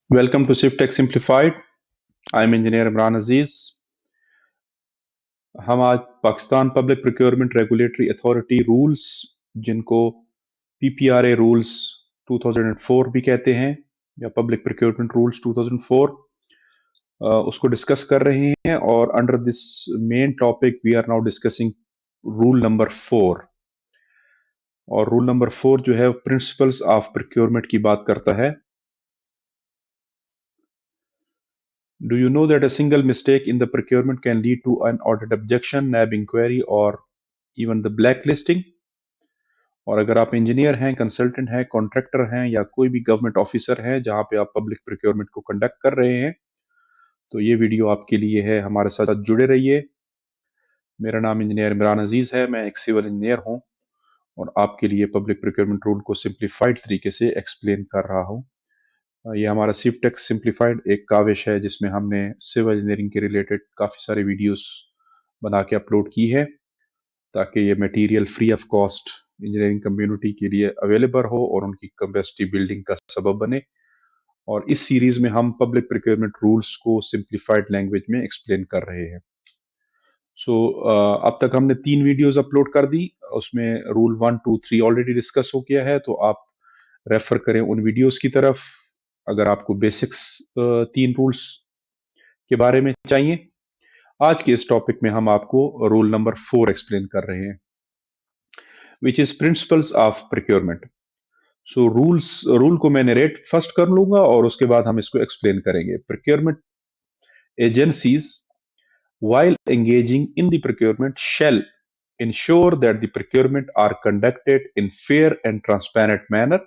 Welcome to SwiftTech Simplified. I'm engineer Imran Aziz. हम आज Pakistan public procurement regulatory authority rules, जिनको PPRA rules 2004 भी कहते हैं या पब्लिक प्रोक्योरमेंट रूल्स 2004, उसको डिस्कस कर रहे हैं। और under this main topic we are now discussing rule number 4। और रूल नंबर 4 जो है प्रिंसिपल्स ऑफ प्रोक्योरमेंट की बात करता है। Do you know that a single mistake in the procurement can lead to an audit objection, NAB inquiry or even the blacklisting? और अगर आप इंजीनियर हैं, कंसल्टेंट हैं, कॉन्ट्रैक्टर हैं या कोई भी गवर्नमेंट ऑफिसर हैं जहां पे आप पब्लिक प्रोक्योरमेंट को कंडक्ट कर रहे हैं, तो ये वीडियो आपके लिए है। हमारे साथ जुड़े रहिए। मेरा नाम इंजीनियर इमरान अजीज है, मैं एक सिविल इंजीनियर हूं और आपके लिए पब्लिक प्रोक्योरमेंट रूल को सिंप्लीफाइड तरीके से एक्सप्लेन कर रहा हूं। ये हमारा SwiftTech सिंप्लीफाइड एक काविश है जिसमें हमने सिविल इंजीनियरिंग के रिलेटेड काफ़ी सारे वीडियोस बना के अपलोड की है, ताकि ये material free of cost engineering community के लिए अवेलेबल हो और उनकी कैपेसिटी बिल्डिंग का सबब बने। और इस सीरीज में हम पब्लिक प्रोक्योरमेंट रूल्स को सिंप्लीफाइड लैंग्वेज में एक्सप्लेन कर रहे हैं। अब तक हमने 3 वीडियोस अपलोड कर दी, उसमें रूल 1, 2, 3 ऑलरेडी डिस्कस हो गया है, तो आप रेफर करें उन वीडियोस की तरफ अगर आपको बेसिक्स 3 रूल्स के बारे में चाहिए। आज के इस टॉपिक में हम आपको रूल नंबर 4 एक्सप्लेन कर रहे हैं, which is principles of procurement. So rule को मैं नरेट फर्स्ट कर लूंगा और उसके बाद हम इसको एक्सप्लेन करेंगे। Procurement agencies while engaging in the procurement shall ensure that the procurement are conducted in fair and transparent manner.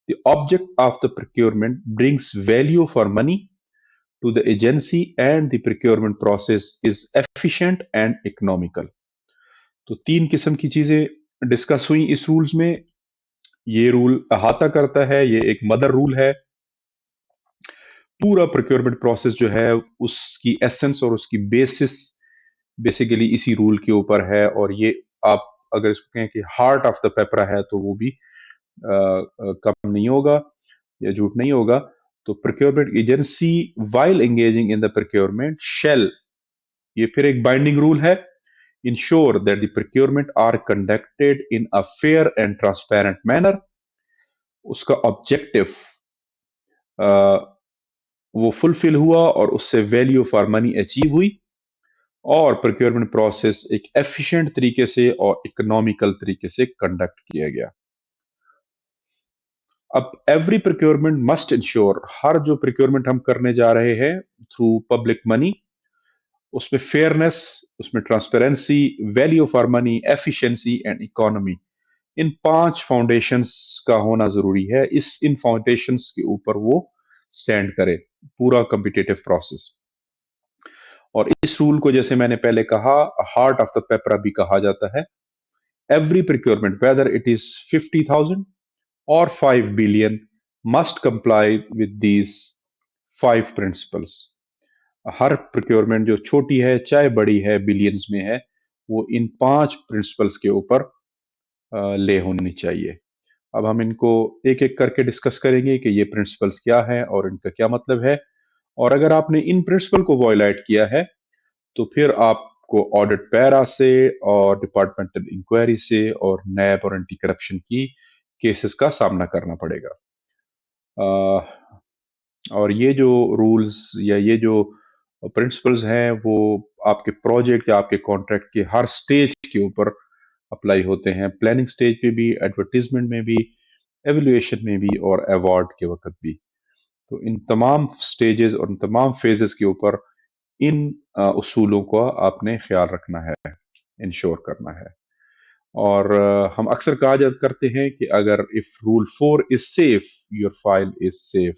The object of the procurement brings value for money to the agency and the procurement process is efficient and economical. तो 3 किस्म की चीजें discuss हुई इस rules में। ये rule अहाता करता है, ये एक मदर रूल है। पूरा प्रोक्योरमेंट प्रोसेस जो है उसकी एसेंस और उसकी बेसिस बेसिकली इसी रूल के ऊपर है। और ये आप अगर इसको कहें कि हार्ट ऑफ द पेपरा है तो वो भी कम नहीं होगा या झूठ नहीं होगा। तो procurement agency while engaging in the procurement cell, ये फिर एक बाइंडिंग रूल है, ensure that the procurement are conducted in a fair and transparent manner. उसका ऑब्जेक्टिव वो फुलफिल हुआ और उससे वैल्यू फॉर मनी अचीव हुई और प्रोक्योरमेंट प्रोसेस एक एफिशिएंट तरीके से और इकोनॉमिकल तरीके से कंडक्ट किया गया। अब एवरी प्रोक्योरमेंट मस्ट इंश्योर, हर जो प्रोक्योरमेंट हम करने जा रहे हैं थ्रू पब्लिक मनी, उसमें फेयरनेस, उसमें transparency, value for money, efficiency and economy, in 5 foundations का होना जरूरी है। इन फाउंडेशंस के ऊपर वो स्टैंड करे पूरा कॉम्पिटिटिव प्रोसेस। और इस रूल को जैसे मैंने पहले कहा हार्ट ऑफ द पेपरा भी कहा जाता है। Every procurement whether it is 50,000 और 5 billion must comply with these 5 principles. Her procurement जो छोटी है चाहे बड़ी है, बिलियंस में है, वो इन 5 प्रिंसिपल्स के ऊपर ले होनी चाहिए। अब हम इनको एक एक करके डिस्कस करेंगे कि ये प्रिंसिपल्स क्या है और इनका क्या मतलब है। और अगर आपने इन प्रिंसिपल को वायलेट किया है तो फिर आपको ऑडिट पैरा से और डिपार्टमेंटल इंक्वायरी से और नैब और एंटी करप्शन की केसेस का सामना करना पड़ेगा। और ये जो रूल्स या ये जो प्रिंसिपल्स हैं वो आपके प्रोजेक्ट या आपके कॉन्ट्रैक्ट के हर स्टेज के ऊपर अप्लाई होते हैं, प्लानिंग स्टेज पे भी, एडवर्टीजमेंट में भी, एवेल्युएशन में भी और अवार्ड के वक्त भी। तो इन तमाम स्टेजेस और इन तमाम फेजेस के ऊपर इन उसूलों का आपने ख्याल रखना है, इंश्योर करना है। और हम अक्सर कहा करते हैं कि अगर if rule 4 is safe your file is safe,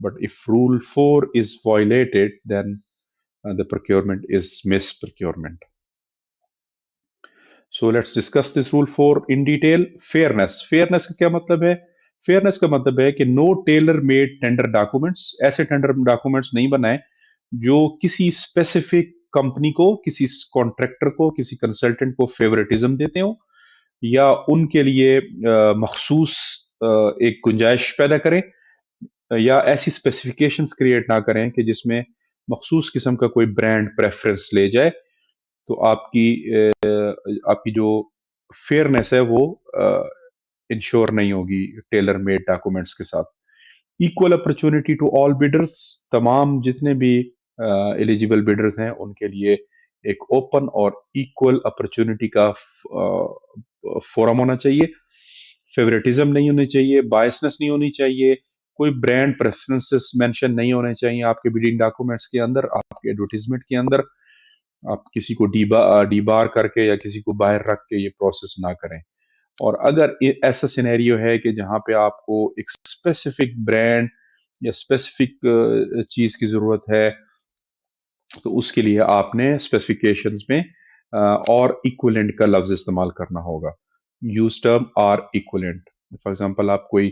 but if rule 4 is violated then the procurement is mis procurement. So let's discuss this rule 4 in detail. Fairness, fairness का क्या मतलब है? फेयरनेस का मतलब है कि no tailor made tender documents, ऐसे tender documents नहीं बनाए जो किसी स्पेसिफिक कंपनी को, किसी कॉन्ट्रैक्टर को, किसी कंसल्टेंट को फेवरेटिज्म देते हो या उनके लिए मखसूस एक गुंजाइश पैदा करें یا ایسی اسپیسیفکیشنز کریٹ نہ کریں کہ جس میں مخصوص قسم کا کوئی برانڈ پریفرنس لے جائے، تو آپ کی جو فیئرنیس ہے وہ انشور نہیں ہوگی ٹیلر میڈ ڈاکومنٹس کے ساتھ۔ ایکول اپرچونٹی ٹو آل بیڈرز، تمام جتنے بھی ایلیجیبل بیڈرز ہیں ان کے لیے ایک اوپن اور ایکول اپرچونٹی کا فورم ہونا چاہیے۔ فیوریٹزم نہیں ہونی چاہیے، بائسنس نہیں ہونی چاہیے، کوئی برانڈ پریفرنسز مینشن نہیں ہونے چاہیے آپ کے بیڈنگ ڈاکومنٹس کے اندر، آپ کے ایڈورٹیزمنٹ کے اندر۔ آپ کسی کو ڈی بار کر کے یا کسی کو باہر رکھ کے یہ پروسیس نہ کریں۔ اور اگر ایسا سینیریو ہے کہ جہاں پہ آپ کو ایک اسپیسیفک برانڈ یا اسپیسیفک چیز کی ضرورت ہے، تو اس کے لیے آپ نے اسپیسیفکیشنز میں اور ایکولنٹ کا لفظ استعمال کرنا ہوگا۔ Use term are equivalent. For example آپ کوئی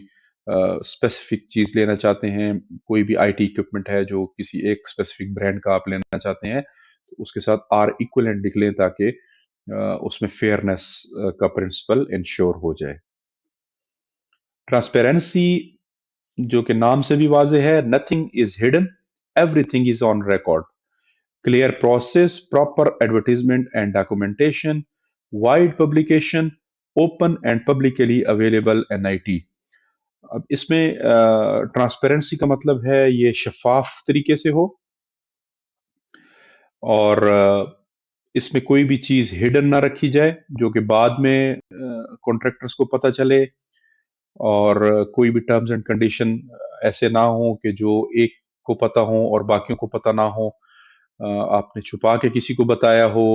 اسپیسیفک چیز لینا چاہتے ہیں، کوئی بھی آئی ٹی اکوپمنٹ ہے جو کسی ایک اسپیسیفک برانڈ کا آپ لینا چاہتے ہیں، تو اس کے ساتھ آر ایکولنٹ لکھ لیں تاکہ اس میں فیئرنیس کا پرنسپل انشور ہو جائے۔ ٹرانسپیرنسی جو کہ نام سے بھی واضح ہے، nothing is hidden, everything is on record, clear process, proper advertisement and documentation, wide publication, open and publicly available NIT۔ اب اس میں ٹرانسپیرنسی کا مطلب ہے یہ شفاف طریقے سے ہو، اور اس میں کوئی بھی چیز ہڈن نہ رکھی جائے جو کہ بعد میں کانٹریکٹرز کو پتہ چلے، اور کوئی بھی ٹرمز اینڈ کنڈیشن ایسے نہ ہوں کہ جو ایک کو پتہ ہوں اور باقیوں کو پتہ نہ ہو، آپ نے چھپا کے کسی کو بتایا ہو،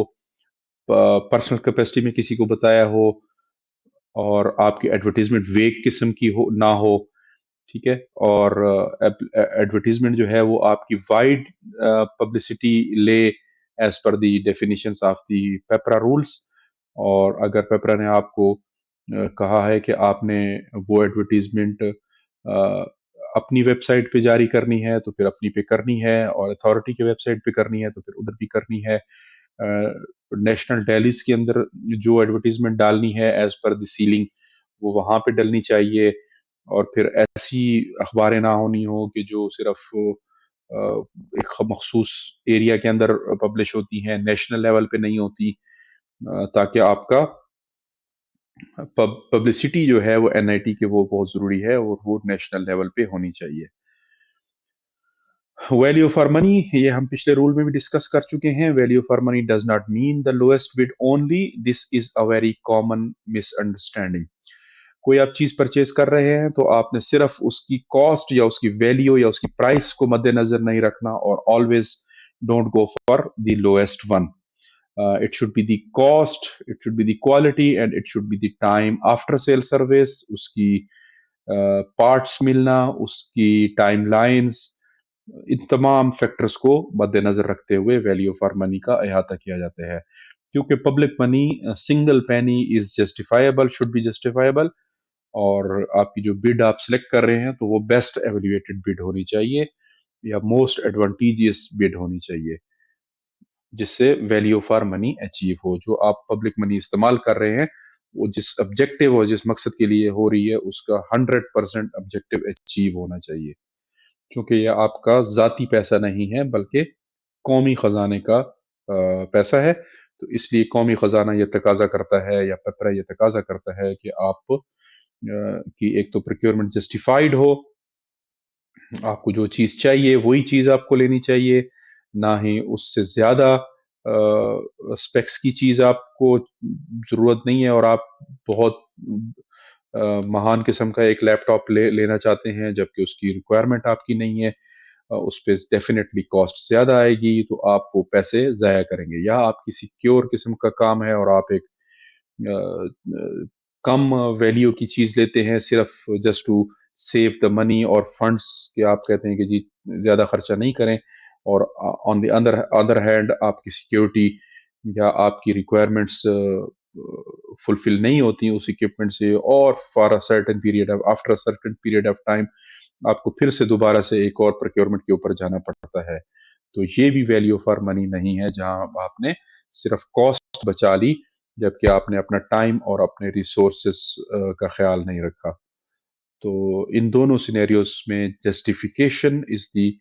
پرسنل کیپیسٹی میں کسی کو بتایا ہو، اور آپ کی ایڈورٹیزمنٹ ویگ قسم کی نہ ہو، ٹھیک ہے۔ اور ایڈورٹیزمنٹ جو ہے وہ آپ کی وائڈ پبلسٹی لے as per the definitions of the PPRA rules. اور اگر پیپرا نے آپ کو کہا ہے کہ آپ نے وہ ایڈورٹیزمنٹ اپنی ویب سائٹ پہ جاری کرنی ہے تو پھر اپنی پہ کرنی ہے، اور اتھارٹی کی ویب سائٹ پہ کرنی ہے تو پھر ادھر بھی کرنی ہے۔ نیشنل ڈیلیز کے اندر جو ایڈورٹیزمنٹ ڈالنی ہے ایز پر دی سیلنگ، وہ وہاں پہ ڈلنی چاہیے۔ اور پھر ایسی اخباریں نہ ہونی ہوں کہ جو صرف ایک مخصوص ایریا کے اندر پبلش ہوتی ہیں، نیشنل لیول پہ نہیں ہوتی، تاکہ آپ کا پبلسٹی جو ہے وہ NIT کے وہ بہت ضروری ہے، اور وہ نیشنل لیول پہ ہونی چاہیے۔ ویلیو فار منی، یہ ہم پچھلے رول میں بھی ڈسکس کر چکے ہیں۔ Value for money does not mean the lowest bid only, this is a very common misunderstanding. کوئی آپ چیز پرچیز کر رہے ہیں تو آپ نے صرف اس کی کاسٹ یا اس کی ویلیو یا اس کی پرائس کو مد نظر نہیں رکھنا، اور always don't go for the lowest one. It should be the cost, it should be the quality, and it should be the time after sale service، اس کی پارٹس ملنا، اس کی ٹائم لائنز، ان تمام فیکٹرز کو مد نظر رکھتے ہوئے ویلیو فار منی کا احاطہ کیا جاتا ہے۔ کیونکہ public money single penny is justifiable, should be justifiable, اور آپ کی جو بڈ آپ سلیکٹ کر رہے ہیں تو وہ بیسٹ ایویلویٹڈ بڈ ہونی چاہیے یا موسٹ ایڈوانٹیجیس بڈ ہونی چاہیے، جس سے ویلیو فار منی اچیو ہو۔ جو آپ پبلک منی استعمال کر رہے ہیں وہ جس آبجیکٹیو اور جس مقصد کے لیے ہو رہی ہے اس کا 100% آبجیکٹیو اچیو ہونا چاہیے، کیونکہ یہ آپ کا ذاتی پیسہ نہیں ہے بلکہ قومی خزانے کا پیسہ ہے۔ تو اس لیے قومی خزانہ یہ تقاضا کرتا ہے، یا پیپرا یہ تقاضا کرتا ہے کہ آپ کی ایک تو پروکیورمنٹ جسٹیفائیڈ ہو، آپ کو جو چیز چاہیے وہی چیز آپ کو لینی چاہیے، نہ ہی اس سے زیادہ اسپیکس کی چیز آپ کو ضرورت نہیں ہے، اور آپ بہت مہان قسم کا ایک لیپ ٹاپ لینا چاہتے ہیں جبکہ اس کی ریکوائرمنٹ آپ کی نہیں ہے، اس پہ ڈیفینیٹلی کاسٹ زیادہ آئے گی، تو آپ وہ پیسے ضائع کریں گے۔ یا آپ کسی کیور قسم کا کام ہے اور آپ ایک کم ویلیو کی چیز لیتے ہیں صرف جسٹ ٹو سیو دا منی اور فنڈس، کہ آپ کہتے ہیں کہ جی زیادہ خرچہ نہیں کریں، اور آن دی ادر ہینڈ آپ کی سیکیورٹی یا آپ کی ریکوائرمنٹس فلفل نہیں ہوتی اس اکوپمنٹ سے، اور for certain period after certain period of time آپ کو پھر سے دوبارہ سے ایک اور پروکیورمنٹ کے اوپر جانا پڑتا ہے۔ تو یہ بھی ویلیو فار منی نہیں ہے، جہاں آپ نے صرف کاسٹ بچا لی جبکہ آپ نے اپنا ٹائم اور اپنے ریسورسز کا خیال نہیں رکھا۔ तो इन दोनों सिनेरियोज में जस्टिफिकेशन इज द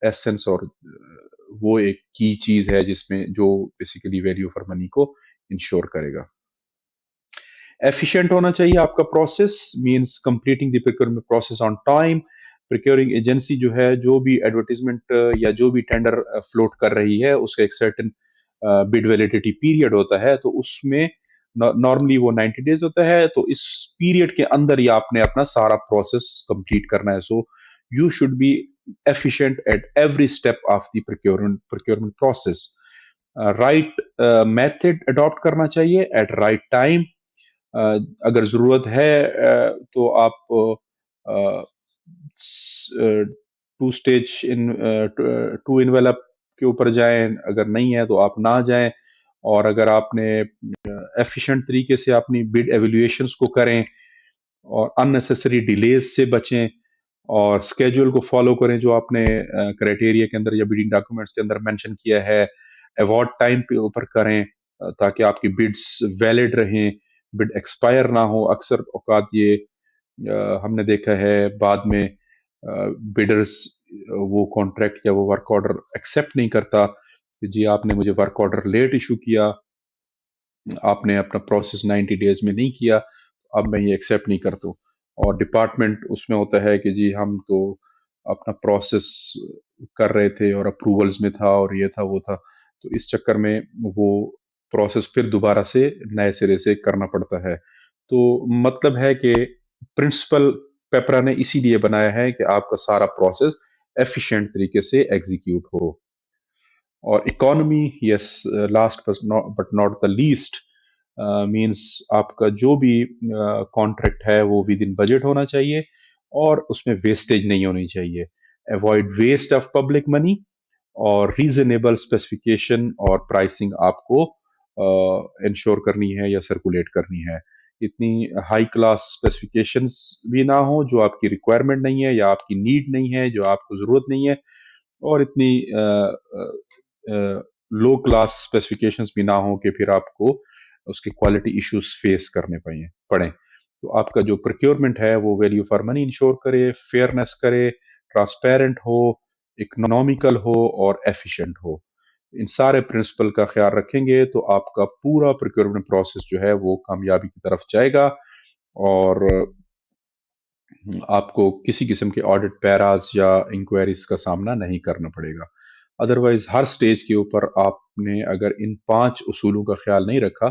एसेंस, और वो एक की चीज है जिसमें जो बेसिकली वैल्यू फॉर मनी को इंश्योर करेगा। एफिशिएंट होना चाहिए आपका process, means completing the procurement process on time. Procuring agency जो है, जो भी एडवर्टीजमेंट या जो भी टेंडर फ्लोट कर रही है, उसका एक सर्टेन बिड वैलिडिटी पीरियड होता है, तो उसमें नॉर्मली वो 90 डेज होता है, तो इस पीरियड के अंदर ही आपने अपना सारा प्रोसेस कंप्लीट करना है। So you should be efficient at every step of the procurement process। Right method adopt करना चाहिए एट राइट टाइम। अगर जरूरत है तो आप two stage in two envelope के ऊपर जाएं, अगर नहीं है तो आप ना जाएं। और अगर आपने एफिशिएंट तरीके से अपनी बिड एवेल्युएशंस को करें और अननेसेसरी डिलेज से बचें और स्केड्यूल को फॉलो करें जो आपने क्राइटेरिया के अंदर या बिडिंग डॉक्यूमेंट्स के अंदर मेंशन किया है। अवार्ड टाइम पे ऊपर करें ताकि आपकी बिड्स वैलिड रहें, बिड एक्सपायर ना हो। अक्सर औकात ये हमने देखा है बाद में बिडर्स वो कॉन्ट्रैक्ट या वो वर्क ऑर्डर एक्सेप्ट नहीं करता कि जी आपने मुझे वर्क ऑर्डर लेट इशू किया, आपने अपना प्रोसेस 90 डेज में नहीं किया, अब मैं ये एक्सेप्ट नहीं करता हूँ। और डिपार्टमेंट उसमें होता है कि जी हम तो अपना प्रोसेस कर रहे थे और अप्रूवल्स में था और ये था वो था, तो इस चक्कर में वो प्रोसेस फिर दोबारा से नए सिरे से करना पड़ता है। तो मतलब है कि प्रिंसिपल पेपरा ने इसीलिए बनाया है कि आपका सारा प्रोसेस एफिशिएंट तरीके से एग्जीक्यूट हो। और economy, yes, last but not the least, means आपका जो भी कॉन्ट्रैक्ट है वो विद इन बजट होना चाहिए और उसमें वेस्टेज नहीं होनी चाहिए। Avoid waste of public money और रीजनेबल स्पेसिफिकेशन और प्राइसिंग आपको इंश्योर करनी है या सर्कुलेट करनी है। इतनी हाई क्लास स्पेसिफिकेशंस भी ना हो जो आपकी रिक्वायरमेंट नहीं है या आपकी नीड नहीं है, जो आपको जरूरत नहीं है, और इतनी लो क्लास स्पेसिफिकेशंस भी ना हो कि फिर आपको उसके क्वालिटी इश्यूज फेस करने पड़े। तो आपका जो प्रोक्योरमेंट है वो वैल्यू फॉर मनी इंश्योर करे, फेयरनेस करे, ट्रांसपेरेंट हो, इकोनॉमिकल हो और एफिशिएंट हो। इन सारे प्रिंसिपल का ख्याल रखेंगे तो आपका पूरा प्रोक्योरमेंट प्रोसेस जो है वो कामयाबी की तरफ जाएगा और आपको किसी किस्म के ऑडिट पैराज या इंक्वायरीज का सामना नहीं करना पड़ेगा। अदरवाइज हर स्टेज के ऊपर आपने अगर इन 5 उसूलों का ख्याल नहीं रखा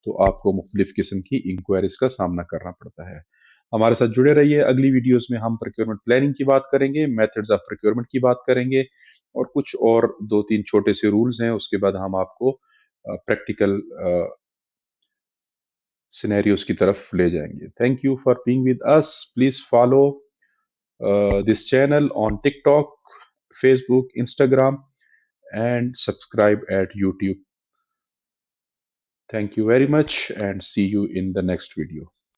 तो आपको मुख्तलिफ किस्म की इंक्वायरीज का सामना करना पड़ता है। हमारे साथ जुड़े रहिए। अगली वीडियोस में हम प्रोक्योरमेंट प्लानिंग की बात करेंगे, मेथड्स ऑफ प्रोक्योरमेंट की बात करेंगे और कुछ और 2-3 छोटे से रूल्स हैं। उसके बाद हम आपको प्रैक्टिकल सिनेरियोस की तरफ ले जाएंगे। Thank you for being with us. Please follow this channel on TikTok, Facebook, Instagram, and subscribe at YouTube. Thank you very much and see you in the next video.